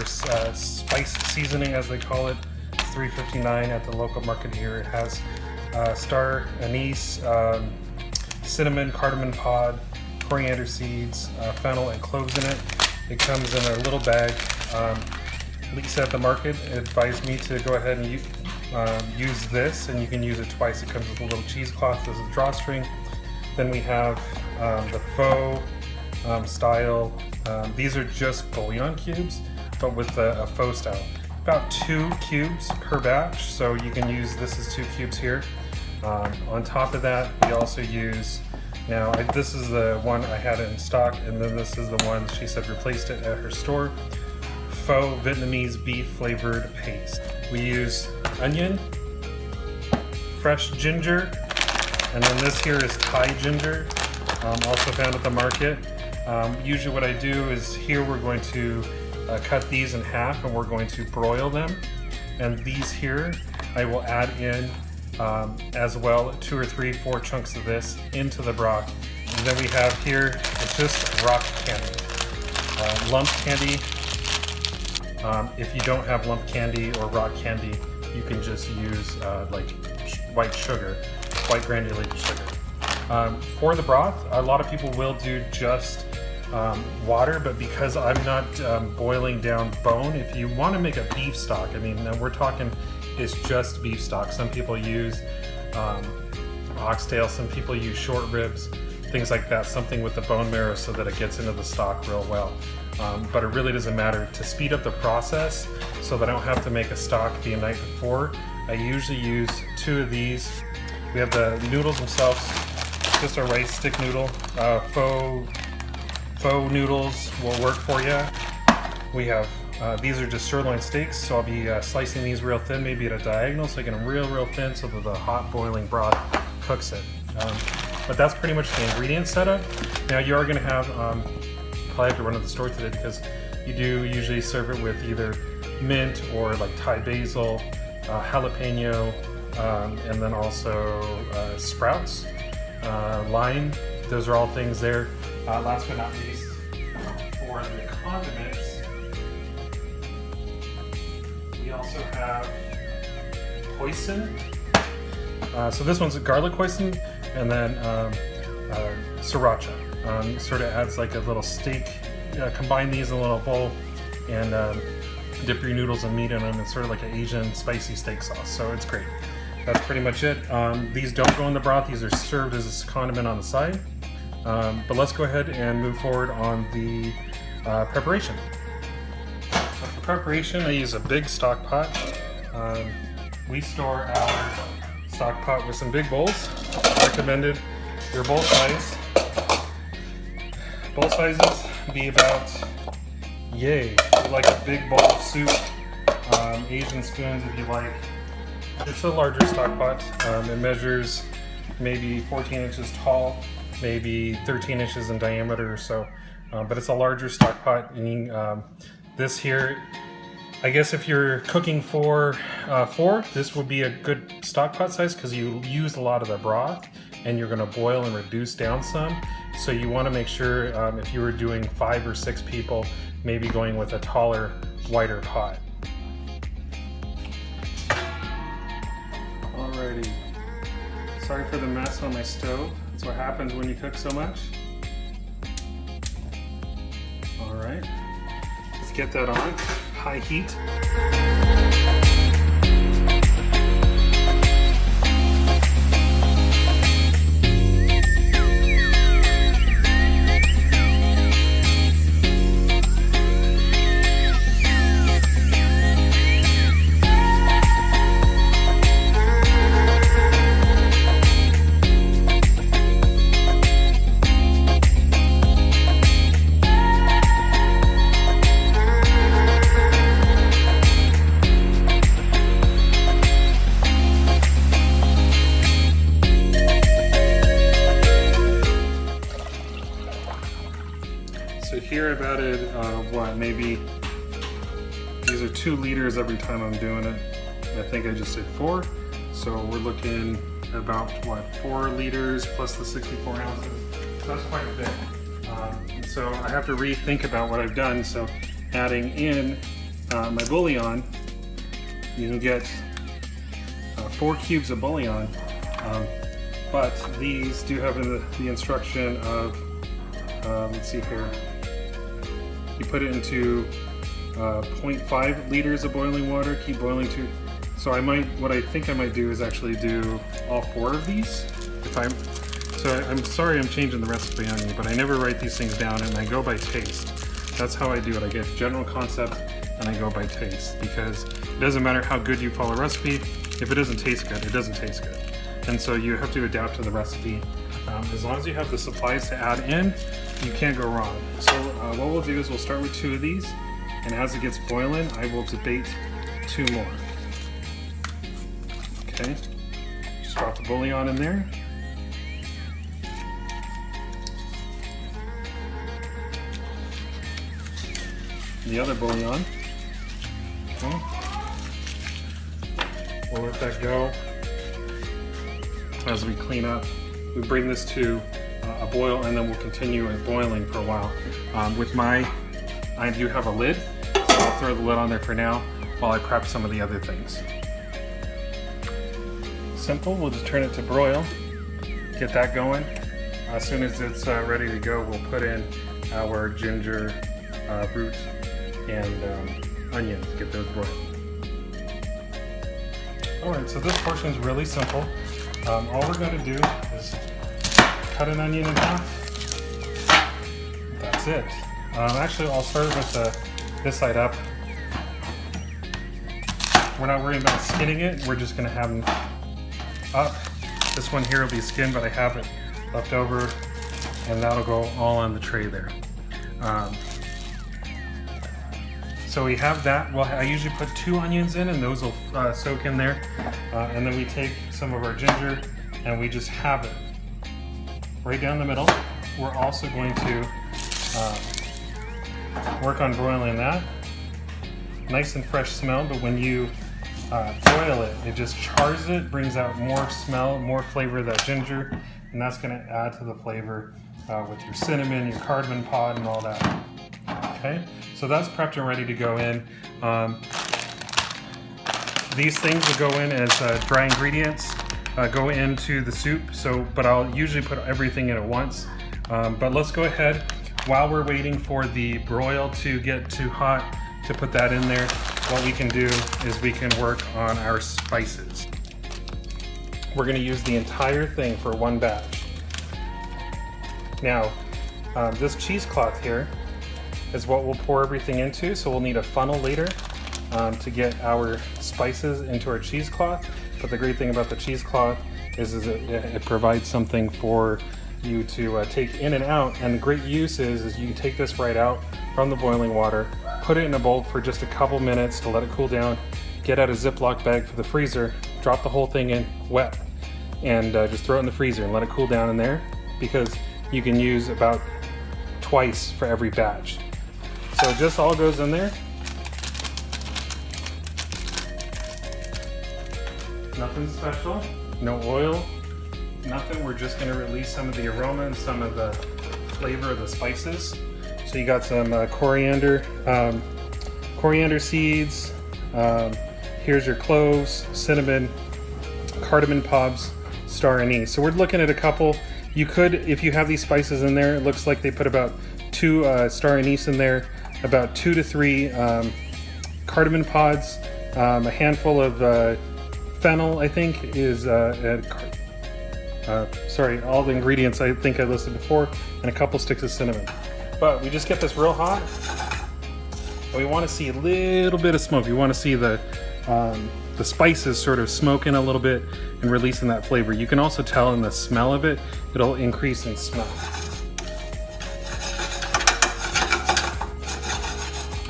spice seasoning, as they call it. It's $3.59 at the local market here. It has star anise, cinnamon, cardamom pod, coriander seeds, fennel, and cloves in it. It comes in a little bag. Lisa at the market advised me to go ahead and use this, and you can use it twice. It comes with a little cheesecloth as a drawstring. Then we have the Pho style. These are just bouillon cubes, but with a Pho style. About 2 cubes per batch, so you can use this as 2 cubes here. On top of that, we also use, now this is the one I had in stock, and then this is the one she said replaced it at her store. Pho Vietnamese beef flavored paste. We use onion, fresh ginger, and then this here is Thai ginger, also found at the market. Usually what I do is here we're going to cut these in half and we're going to broil them. And these here I will add in as well 2 or 3, 4 chunks of this into the broth. And then we have here, it's just rock candy, lump candy. If you don't have lump candy or rock candy, you can just use like white sugar, white granulated sugar. For the broth, a lot of people will do just water, but because I'm not boiling down bone, if you want to make a beef stock, I mean, we're talking it's just beef stock. Some people use oxtail, some people use short ribs, things like that, something with the bone marrow so that it gets into the stock real well. But it really doesn't matter. To speed up the process so that I don't have to make a stock the night before, I usually use 2 of these. We have the noodles themselves, just a rice stick noodle. Pho noodles will work for you. We have, these are just sirloin steaks, so I'll be slicing these real thin, maybe at a diagonal, so I get them real thin so that the hot boiling broth cooks it. But that's pretty much the ingredient setup. Now you are gonna have, probably have to run to the store today because you do usually serve it with either mint or like Thai basil, jalapeno, and then also sprouts, lime. Those are all things there. Last but not least, for the condiments, we also have hoisin. So this one's a garlic hoisin, and then sriracha. Sort of adds like a little steak. Combine these in a little bowl and dip your noodles and meat in them. It's sort of like an Asian spicy steak sauce, so it's great. That's pretty much it. These don't go in the broth. These are served as a condiment on the side. But let's go ahead and move forward on the preparation. So for preparation, I use a big stock pot. We store our stock pot with some big bowls. Recommended your bowl size. Bowl sizes be about, yay, like a big bowl of soup. Asian spoons if you like. It's a larger stock pot. It measures maybe 14 inches tall, maybe 13 inches in diameter or so, but it's a larger stock pot. And this here, I guess if you're cooking for 4, this would be a good stock pot size because you use a lot of the broth and you're going to boil and reduce down some. So you want to make sure if you were doing 5 or 6 people, maybe going with a taller, wider pot. Alrighty. Sorry for the mess on my stove. That's what happens when you cook so much. Alright. Let's get that on. High heat. So here I've added, maybe, these are 2 liters every time I'm doing it. I think I just did 4. So we're looking about, 4 liters plus the 64 ounces. So that's quite a bit. So I have to rethink about what I've done. So adding in my bouillon, you can get 4 cubes of bouillon, but these do have the instruction of, let's see here, you put it into 0.5 liters of boiling water, keep boiling to, so what I think I might do is actually do all 4 of these. I'm sorry I'm changing the recipe on you, but I never write these things down and I go by taste. That's how I do it. I get general concept and I go by taste, because it doesn't matter how good you follow a recipe, if it doesn't taste good, it doesn't taste good. And so you have to adapt to the recipe. As long as you have the supplies to add in, you can't go wrong. So what we'll do is we'll start with 2 of these, and as it gets boiling, I will debate 2 more. Okay, just drop the bouillon in there. The other bouillon. Okay. We'll let that go as we clean up. We bring this to a boil, and then we'll continue it boiling for a while. I do have a lid, so I'll throw the lid on there for now while I prep some of the other things. Simple, we'll just turn it to broil, get that going. As soon as it's ready to go, we'll put in our ginger root and onions, get those broiled. Alright, so this portion is really simple. All we're going to do is cut an onion in half. That's it. Actually, I'll start with this side up. We're not worrying about skinning it, we're just going to have them up. This one here will be skinned, but I have it left over, and that'll go all on the tray there. So we have that. Well, I usually put 2 onions in, and those will soak in there. And then we take some of our ginger and we just have it right down the middle. We're also going to work on broiling that. Nice and fresh smell, but when you boil it, it just chars it, brings out more smell, more flavor of that ginger, and that's going to add to the flavor with your cinnamon, your cardamom pod, and all that. Okay, so that's prepped and ready to go in. These things will go in as dry ingredients, go into the soup. But I'll usually put everything in at once. But let's go ahead, while we're waiting for the broil to get too hot to put that in there. What we can do is we can work on our spices. We're going to use the entire thing for one batch. Now, this cheesecloth here is what we'll pour everything into, so we'll need a funnel later to get our spices into our cheesecloth. But the great thing about the cheesecloth is it provides something for you to take in and out, and the great use is you can take this right out from the boiling water, put it in a bowl for just a couple minutes to let it cool down, get out a Ziploc bag for the freezer, drop the whole thing in wet, and just throw it in the freezer and let it cool down in there, because you can use about twice for every batch. So it just all goes in there. Nothing special, no oil, nothing. We're just going to release some of the aroma and some of the flavor of the spices. So you got some coriander seeds, here's your cloves, cinnamon, cardamom pods, star anise. So we're looking at a couple. You could, if you have these spices in there, it looks like they put about 2 star anise in there, about 2 to 3 cardamom pods, a handful of fennel, I think, is sorry, all the ingredients I think I listed before, and a couple sticks of cinnamon. But we just get this real hot, and we want to see a little bit of smoke. You want to see the spices sort of smoking a little bit and releasing that flavor. You can also tell in the smell of it, it'll increase in smell.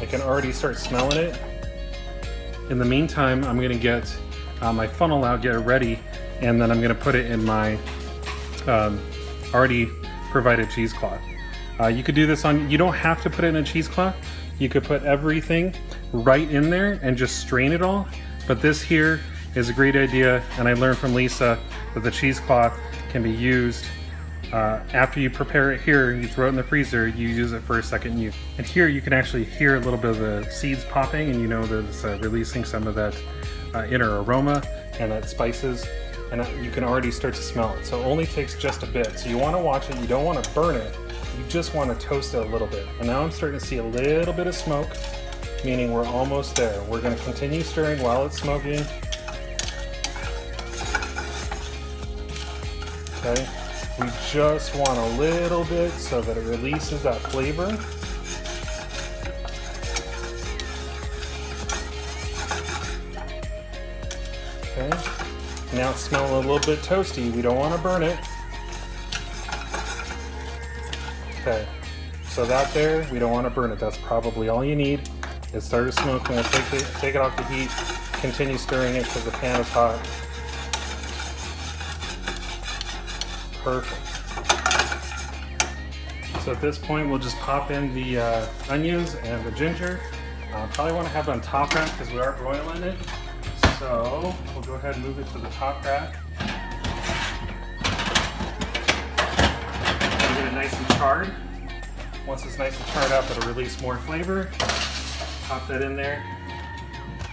I can already start smelling it. In the meantime, I'm going to get my funnel out, get it ready, and then I'm going to put it in my already provided cheesecloth. You could do this on, you don't have to put it in a cheesecloth. You could put everything right in there and just strain it all. But this here is a great idea, and I learned from Lisa that the cheesecloth can be used After you prepare it here, you throw it in the freezer, you use it for a second use. And here you can actually hear a little bit of the seeds popping, and you know that it's releasing some of that inner aroma and that spices, and you can already start to smell it. So it only takes just a bit. So you want to watch it, you don't want to burn it, you just want to toast it a little bit. And now I'm starting to see a little bit of smoke, meaning we're almost there. We're going to continue stirring while it's smoking. Okay. We just want a little bit so that it releases that flavor. Okay. Now it's smelling a little bit toasty. We don't want to burn it. Okay. So that there, we don't want to burn it. That's probably all you need. It started smoking. We'll take it off the heat. Continue stirring it because the pan is hot. Perfect. So at this point, we'll just pop in the onions and the ginger. Probably want to have it on top rack because we are broiling it. So we'll go ahead and move it to the top rack. Get it nice and charred. Once it's nice and charred up, it'll release more flavor. Pop that in there.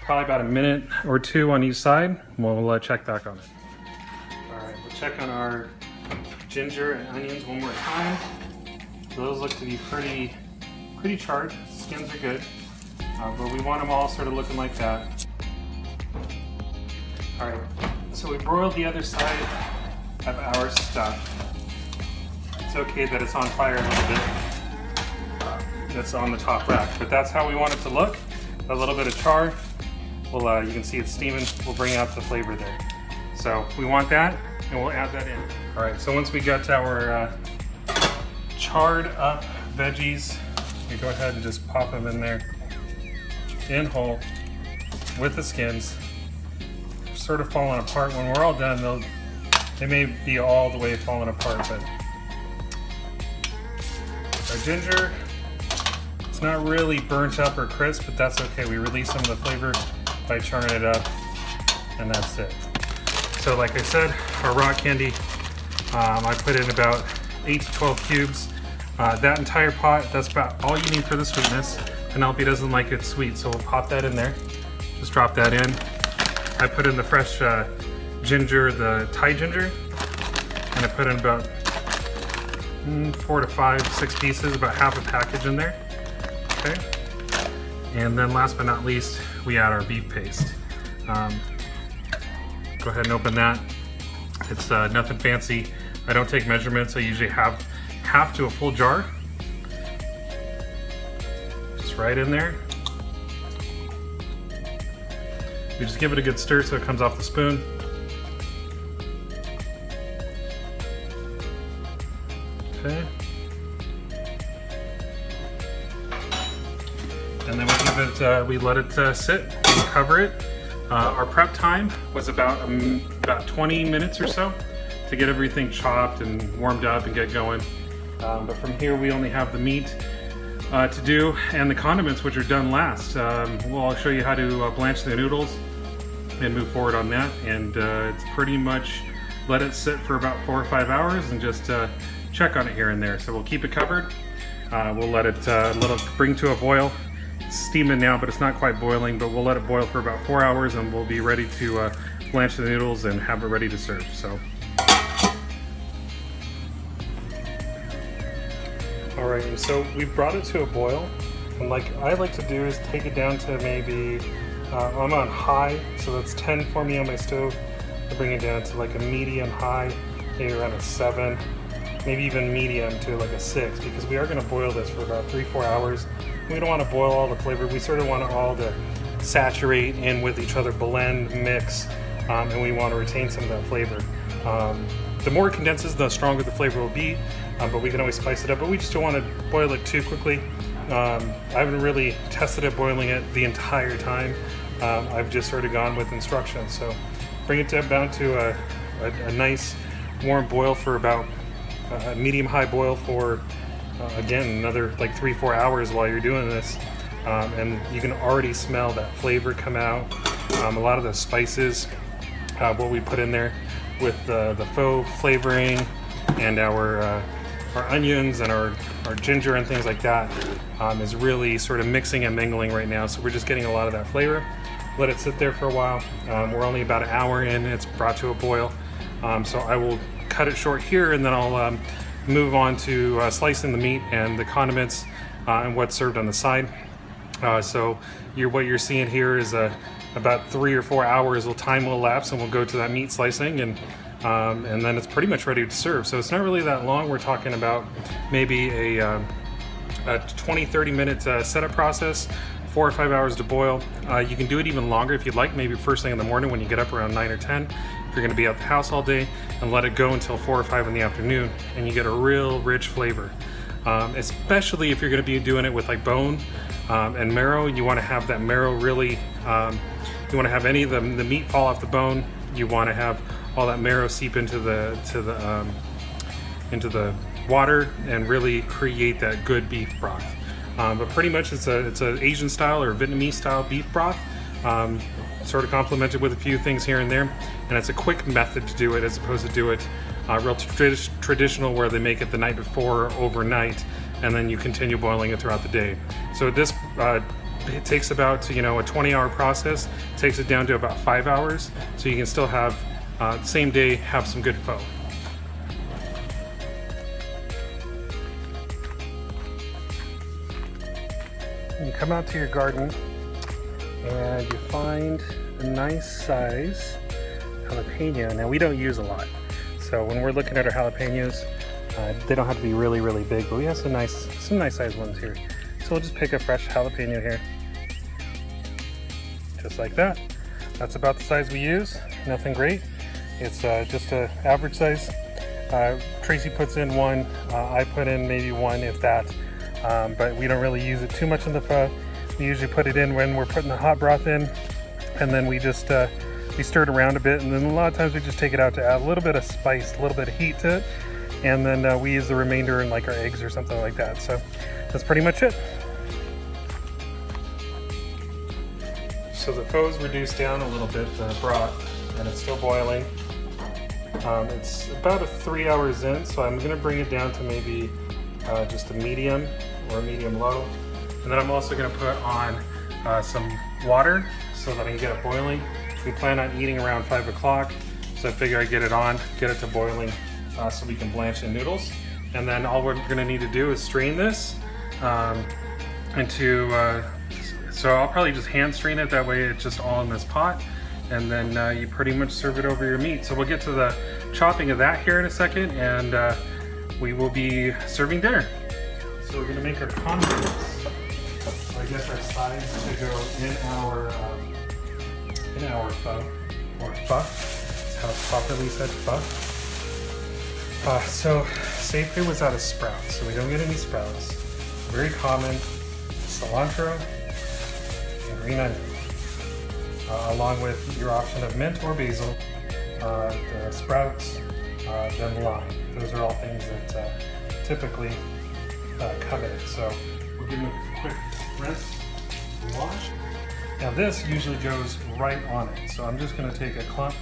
Probably about a minute or two on each side. We'll check back on it. All right, we'll check on our ginger and onions one more time. Those look to be pretty charred. Skins are good, but we want them all sort of looking like that. All right, so we broiled the other side of our stuff. It's okay that it's on fire a little bit. That's on the top rack, but that's how we want it to look. A little bit of char. Well, you can see it's steaming. We'll bring out the flavor there. So we want that, and we'll add that in. All right, so once we got our charred up veggies, we go ahead and just pop them in there in whole with the skins. They're sort of falling apart. When we're all done, they may be all the way falling apart, but our ginger, it's not really burnt up or crisp, but that's okay. We release some of the flavor by charring it up, and that's it. So like I said, our raw candy, I put in about 8 to 12 cubes. That entire pot, that's about all you need for the sweetness. Penelope doesn't like it sweet, so we'll pop that in there. Just drop that in. I put in the fresh ginger, the Thai ginger, and I put in about 4 to 5, 6 pieces, about half a package in there. Okay. And then last but not least, we add our beef paste. Go ahead and open that. It's nothing fancy. I don't take measurements. I usually have half to a full jar. Just right in there. We just give it a good stir so it comes off the spoon. Okay. And then we let it sit, we cover it. Our prep time was about 20 minutes or so to get everything chopped and warmed up and get going. But from here we only have the meat to do and the condiments, which are done last. I'll show you how to blanch the noodles and move forward on that. And it's pretty much let it sit for about 4 or 5 hours and just check on it here and there. So we'll keep it covered. We'll let it bring to a boil. It's steaming now, but it's not quite boiling, but we'll let it boil for about 4 hours and we'll be ready to blanch the noodles and have it ready to serve. So, all right, and so we brought it to a boil, and like I like to do is take it down to maybe, I'm on high, so that's 10 for me on my stove. I bring it down to like a medium high, maybe around a 7, maybe even medium to like a 6, because we are going to boil this for about 3-4 hours. We don't want to boil all the flavor. We sort of want it all to saturate in with each other, blend, mix, and we want to retain some of that flavor. The more it condenses, the stronger the flavor will be, but we can always spice it up, but we just don't want to boil it too quickly. I haven't really tested it boiling it the entire time. I've just sort of gone with instructions. So bring it down to a nice warm boil for about a medium-high boil for again another like 3-4 hours while you're doing this, and you can already smell that flavor come out. A lot of the spices, what we put in there with the pho flavoring, and our onions and our ginger and things like that is really sort of mixing and mingling right now. So we're just getting a lot of that flavor. Let it sit there for a while. We're only about an hour in, it's brought to a boil. So I will cut it short here, and then I'll move on to slicing the meat and the condiments and what's served on the side. So what you're seeing here is about 3 or 4 hours time will elapse, and we'll go to that meat slicing, and then it's pretty much ready to serve. So it's not really that long. We're talking about maybe a 20-30 minute setup process, 4 or 5 hours to boil. You can do it even longer if you'd like, maybe first thing in the morning when you get up around 9 or 10, if you're gonna be at the house all day, and let it go until 4 or 5 in the afternoon, and you get a real rich flavor. Especially if you're gonna be doing it with like bone and marrow. You wanna have that marrow really, you wanna have any of the meat fall off the bone. You wanna have all that marrow seep into the water and really create that good beef broth. But pretty much it's an Asian style or Vietnamese style beef broth, sort of complemented with a few things here and there. And it's a quick method to do it as opposed to do it real traditional where they make it the night before overnight, and then you continue boiling it throughout the day. So this it takes about a 20-hour process. It takes it down to about 5 hours, so you can still have same day have some good pho. You come out to your garden and you find a nice size jalapeno. Now we don't use a lot, so when we're looking at our jalapenos, they don't have to be really, really big, but we have some nice sized ones here. So we'll just pick a fresh jalapeno here, just like that. That's about the size we use. Nothing great. It's just an average size. Tracy puts in one. I put in maybe one, if that. But we don't really use it too much in the pho. We usually put it in when we're putting the hot broth in, and then we just we stir it around a bit, and then a lot of times we just take it out to add a little bit of spice, a little bit of heat to it, and then we use the remainder in like our eggs or something like that. So that's pretty much it. So the pho's reduced down a little bit, the broth, and it's still boiling. It's about 3 hours in, so I'm gonna bring it down to maybe just a medium or a medium low. And then I'm also gonna put on some water so that I can get it boiling. We plan on eating around 5 o'clock, so I figure I get it to boiling so we can blanch the noodles. And then all we're gonna need to do is strain this so I'll probably just hand strain it, that way it's just all in this pot. And then you pretty much serve it over your meat. So we'll get to the chopping of that here in a second, and we will be serving dinner. So we're gonna make our condiments. So I guess our sides to go in our pho, or pho. That's how it's properly said, pho. So Safe was out of sprouts, so we don't get any sprouts. Very common, cilantro and green onion, along with your option of mint or basil, the sprouts, then lime. Those are all things that typically come in it. So we'll give them a quick rinse and wash. Now this usually goes right on it. So I'm just gonna take a clump.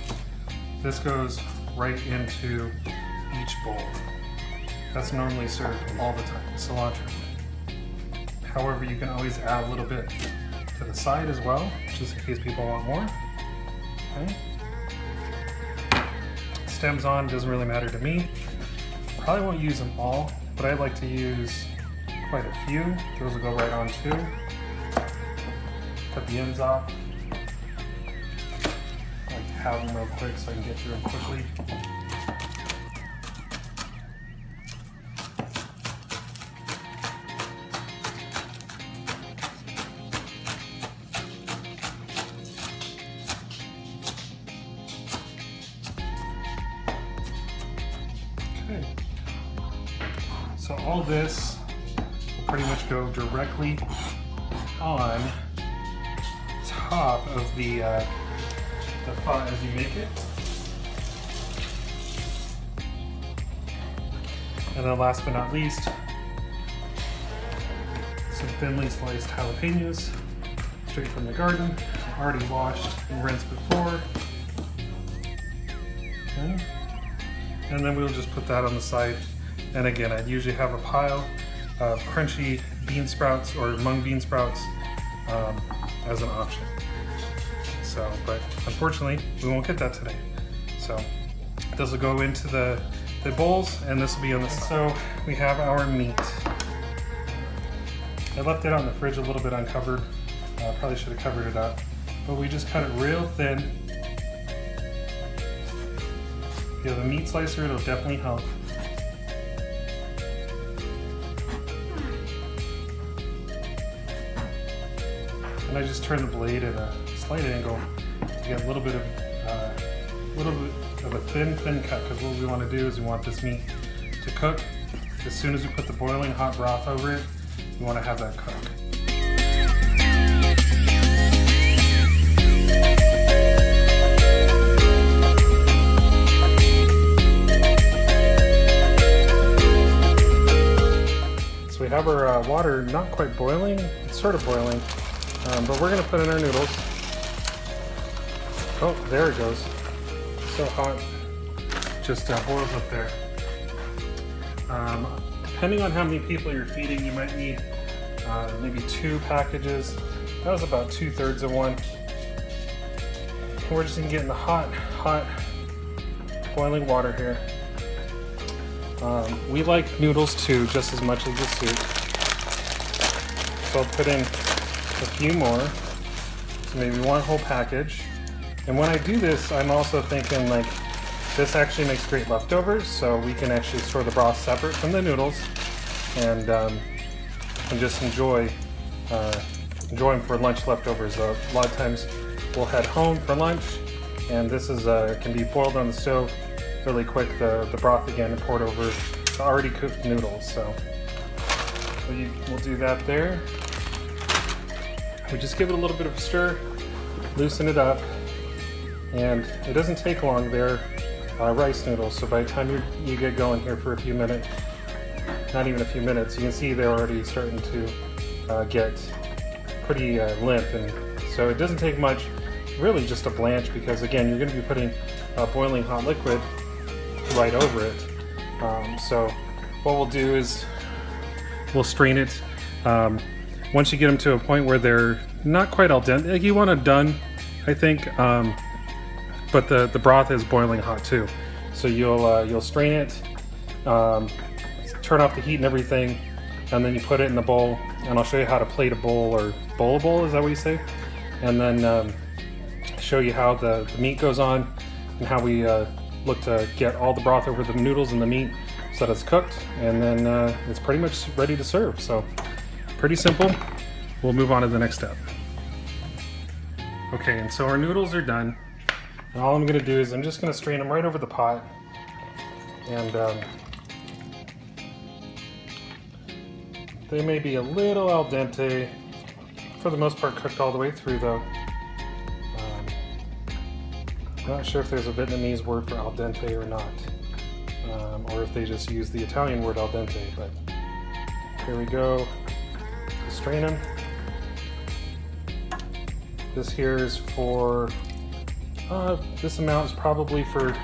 This goes right into each bowl. That's normally served all the time, cilantro. However, you can always add a little bit to the side as well, just in case people want more. Okay. Stems on, doesn't really matter to me. Probably won't use them all, but I like to use quite a few. Those will go right on too. Cut the ends off. I like to have them real quick so I can get through them quickly. Okay. So all this will pretty much go directly on top of the pho as you make it. And then last but not least, some thinly sliced jalapenos, straight from the garden, already washed and rinsed before. Okay. and then we'll just put that on the side. And again, I'd usually have a pile of crunchy bean sprouts or mung bean sprouts as an option. So, but unfortunately, we won't get that today. So this will go into the bowls, and this will be on the side. So we have our meat. I left it on the fridge a little bit uncovered. Probably should have covered it up. But we just cut it real thin. If you have a meat slicer, it'll definitely help. And I just turn the blade at a slight angle to get a little bit of a thin cut, because what we want to do is we want this meat to cook. As soon as we put the boiling hot broth over it, we want to have that cook. So we have our water not quite boiling, it's sort of boiling, but we're going to put in our noodles. Oh, there it goes. So hot, just boils up there. Depending on how many people you're feeding, you might need maybe 2 packages. That was about 2/3 of one. And we're just gonna get in the hot boiling water here. We like noodles too, just as much as the soup. So I'll put in a few more, so maybe 1 whole package. And when I do this, I'm also thinking like, this actually makes great leftovers, so we can actually store the broth separate from the noodles, and just enjoy them for lunch leftovers. A lot of times we'll head home for lunch, and this is can be boiled on the stove really quick. The broth again and poured over the already cooked noodles. So we'll do that there. We just give it a little bit of a stir, loosen it up, and it doesn't take long. They're rice noodles, so by the time you get going here for a few minutes, not even a few minutes, you can see they're already starting to get pretty limp, and so it doesn't take much, really just a blanch, because again, you're going to be putting boiling hot liquid right over it. So what we'll do is we'll strain it. Once you get them to a point where they're not quite al dente, like you want it done, I think, but the broth is boiling hot too. So you'll strain it, turn off the heat and everything, and then you put it in the bowl, and I'll show you how to plate a bowl, or bowl a bowl, is that what you say? And then show you how the meat goes on, and how we look to get all the broth over the noodles and the meat so that it's cooked, and then it's pretty much ready to serve. So pretty simple. We'll move on to the next step. Okay, and so our noodles are done, and all I'm going to do is I'm just going to strain them right over the pot, and they may be a little al dente, for the most part cooked all the way through though. I'm not sure if there's a Vietnamese word for al dente or not, or if they just use the Italian word al dente, but here we go. Strain them. This here is for, this amount is probably for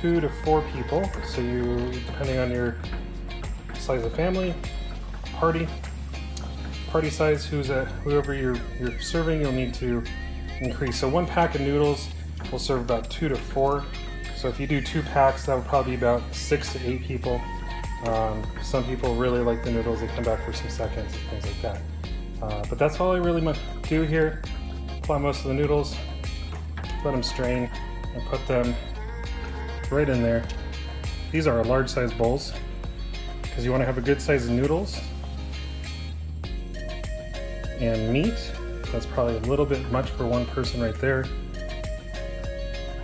2 to 4 people, so you, depending on your size of family, party size, whoever you're serving, you'll need to increase. So 1 pack of noodles will serve about 2 to 4. So if you do 2 packs, that would probably be about 6 to 8 people. Some people really like the noodles, they come back for some seconds and things like that. But that's all I really do here. Apply most of the noodles, let them strain, and put them right in there. These are large size bowls, because you want to have a good size of noodles and meat. That's probably a little bit much for one person right there,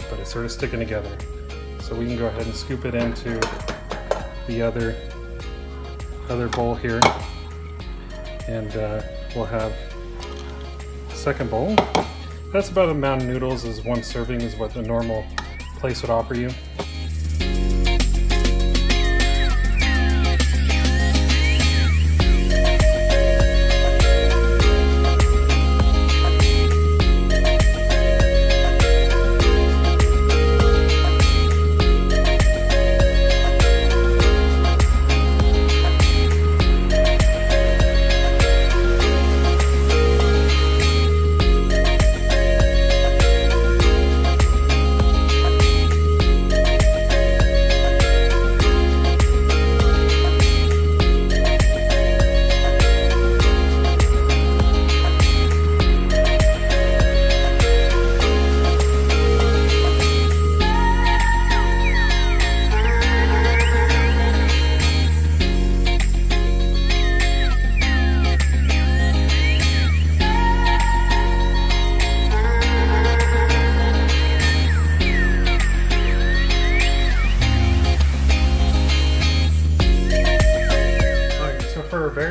but it's sort of sticking together. So we can go ahead and scoop it into the other bowl here, and we'll have a second bowl. That's about the amount of noodles as 1 serving is what the normal place would offer you.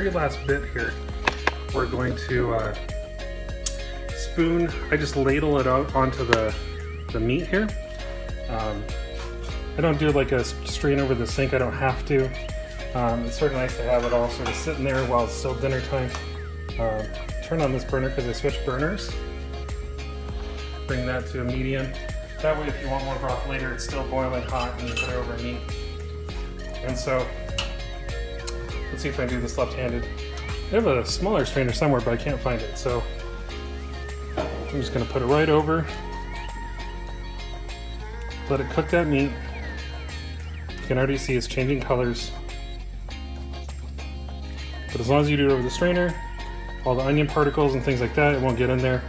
very last bit here, we're going to spoon. I just ladle it out onto the meat here. I don't do like a strain over the sink. I don't have to. It's sort of nice to have it all sort of sitting there while it's still dinner time. Turn on this burner because I switched burners. Bring that to a medium. That way if you want more broth later, it's still boiling hot and you put it over meat. And so, let's see if I can do this left-handed. I have a smaller strainer somewhere, but I can't find it. So, I'm just gonna put it right over. Let it cook that meat. You can already see it's changing colors. But as long as you do it over the strainer, all the onion particles and things like that, it won't get in there.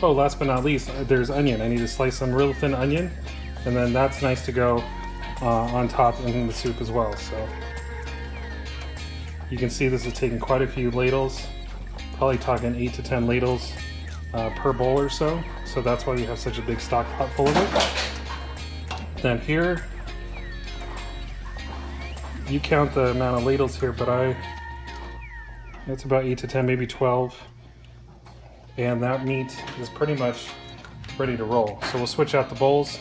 Oh, last but not least, there's onion. I need to slice some real thin onion, and then that's nice to go on top in the soup as well. So you can see this is taking quite a few ladles, probably talking 8 to 10 ladles per bowl or so. So that's why you have such a big stock pot full of it. Then here, you count the amount of ladles here, but it's about 8 to 10, maybe 12. And that meat is pretty much ready to roll. So we'll switch out the bowls.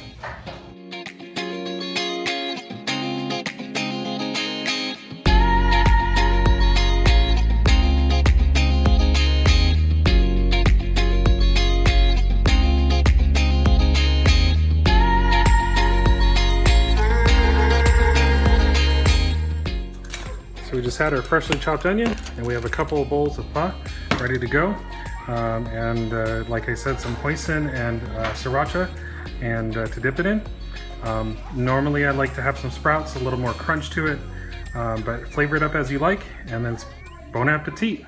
So we just had our freshly chopped onion, and we have a couple of bowls of pho ready to go. Like I said, some hoisin and sriracha and to dip it in. Normally I like to have some sprouts, a little more crunch to it, but flavor it up as you like, and then it's bon appetit.